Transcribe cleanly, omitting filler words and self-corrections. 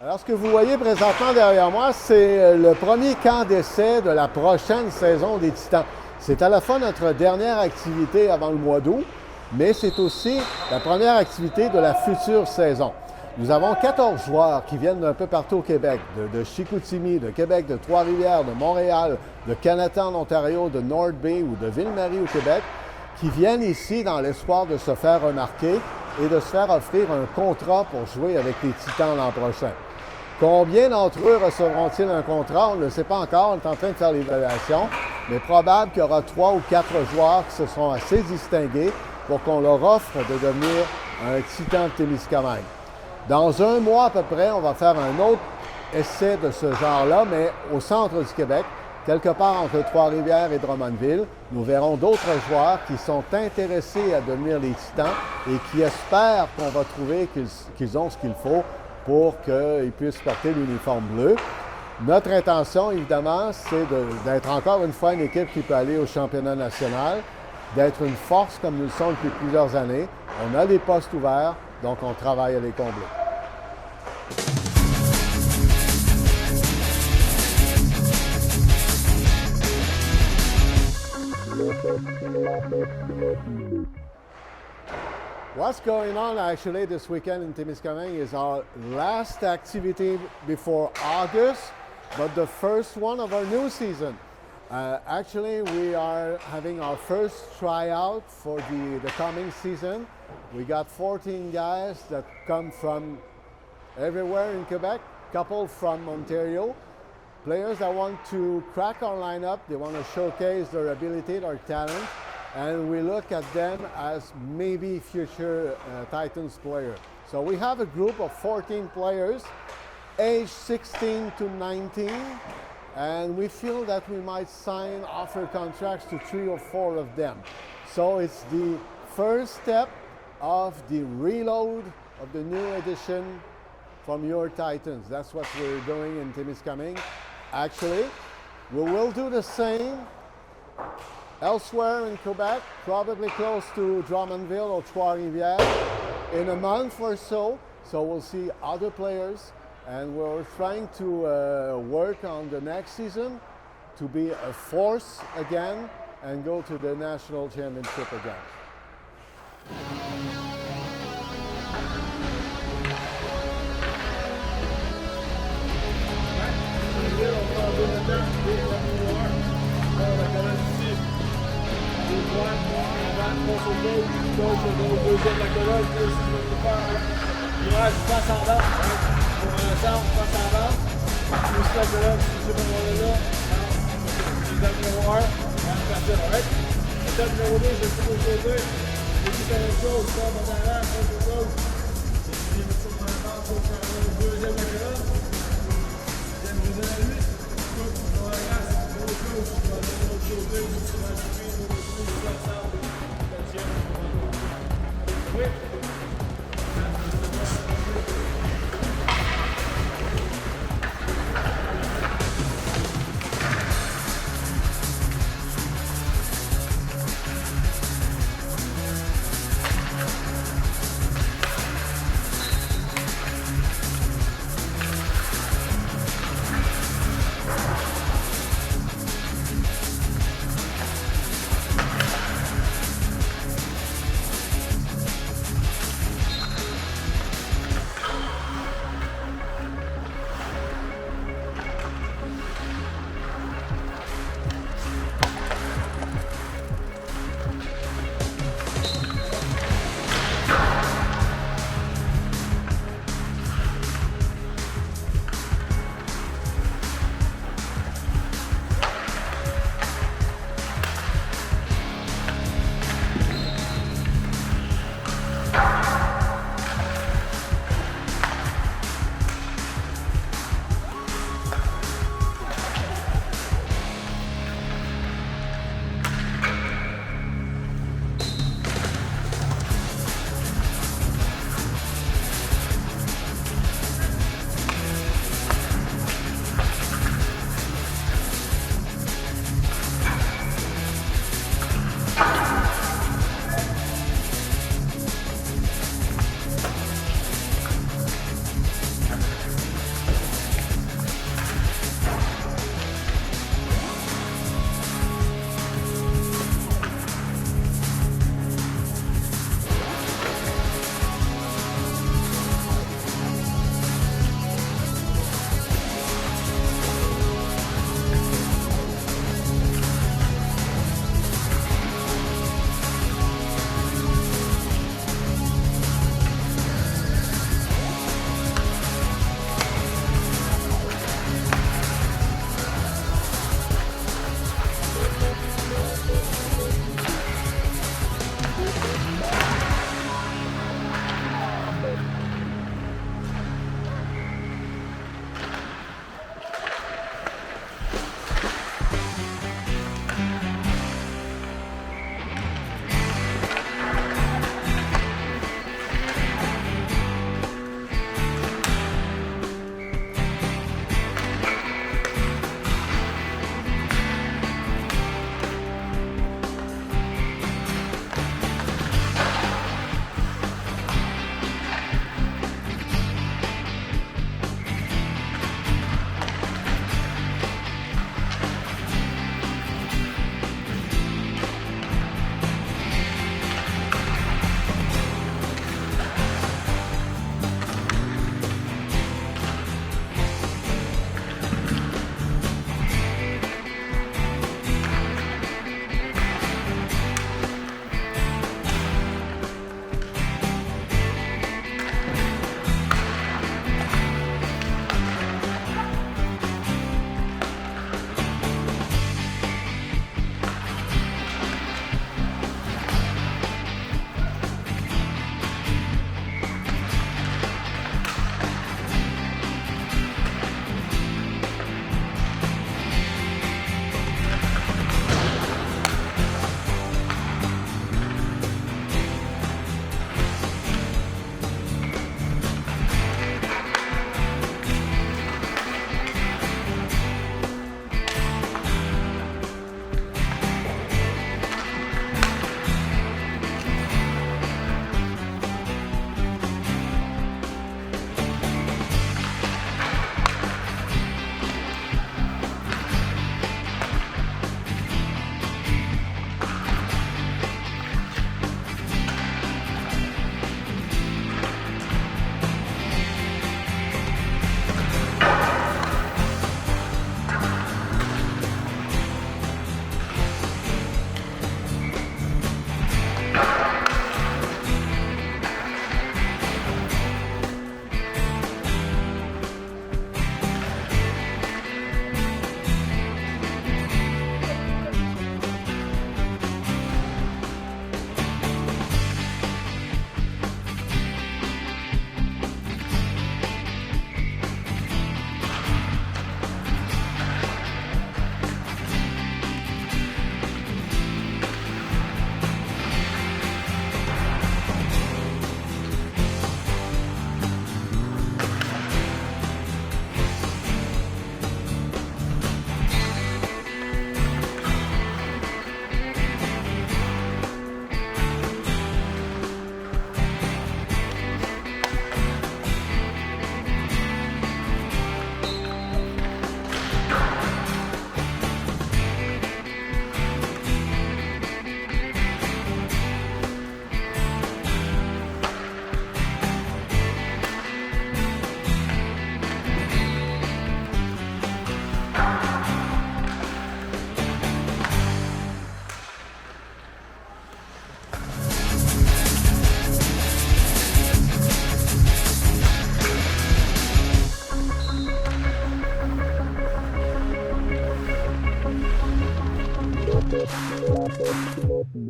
Alors, ce que vous voyez présentement derrière moi, c'est le premier camp d'essai de la prochaine saison des Titans. C'est à la fois notre dernière activité avant le mois d'août, mais c'est aussi la première activité de la future saison. Nous avons 14 joueurs qui viennent d'un peu partout au Québec, de Chicoutimi, de Québec, de Trois-Rivières, de Montréal, de Canada en Ontario, de North Bay ou de Ville-Marie au Québec, qui viennent ici dans l'espoir de se faire remarquer et de se faire offrir un contrat pour jouer avec les Titans l'an prochain. Combien d'entre eux recevront-ils un contrat? On ne le sait pas encore, on est en train de faire l'évaluation, mais probable qu'il y aura 3 ou 4 joueurs qui se seront assez distingués pour qu'on leur offre de devenir un Titan de Témiscamingue. Dans un mois à peu près, on va faire un autre essai de ce genre-là, mais au centre du Québec, quelque part entre Trois-Rivières et Drummondville. Nous verrons d'autres joueurs qui sont intéressés à devenir les Titans et qui espèrent qu'on va trouver qu'ils ont ce qu'il faut pour qu'ils puissent porter l'uniforme bleu. Notre intention, évidemment, c'est d'être encore une fois une équipe qui peut aller au championnat national, d'être une force comme nous le sommes depuis plusieurs années. On a des postes ouverts, donc on travaille à les combler. What's going on actually this weekend in Témiscamingue is our last activity before August, but the first one of our new season. Actually, we are having our first tryout for the coming season. We got 14 guys that come from everywhere in Quebec, couple from Ontario. Players that want to crack our lineup, they want to showcase their ability, their talent, and we look at them as maybe future Titans players. So we have a group of 14 players, aged 16 to 19, and we feel that we might offer contracts to 3 or 4 of them. So it's the first step of the reload of the new edition from your Titans. That's what we're doing in Témiscamingue. Actually, we will do the same elsewhere in Quebec, probably close to Drummondville or Trois-Rivières in a month or so. So we'll see other players, and we're trying to work on the next season to be a force again and go to the national championship again. Numéro 2, je suis au côté. Et puis, c'est la même chose, ça, dans la rame,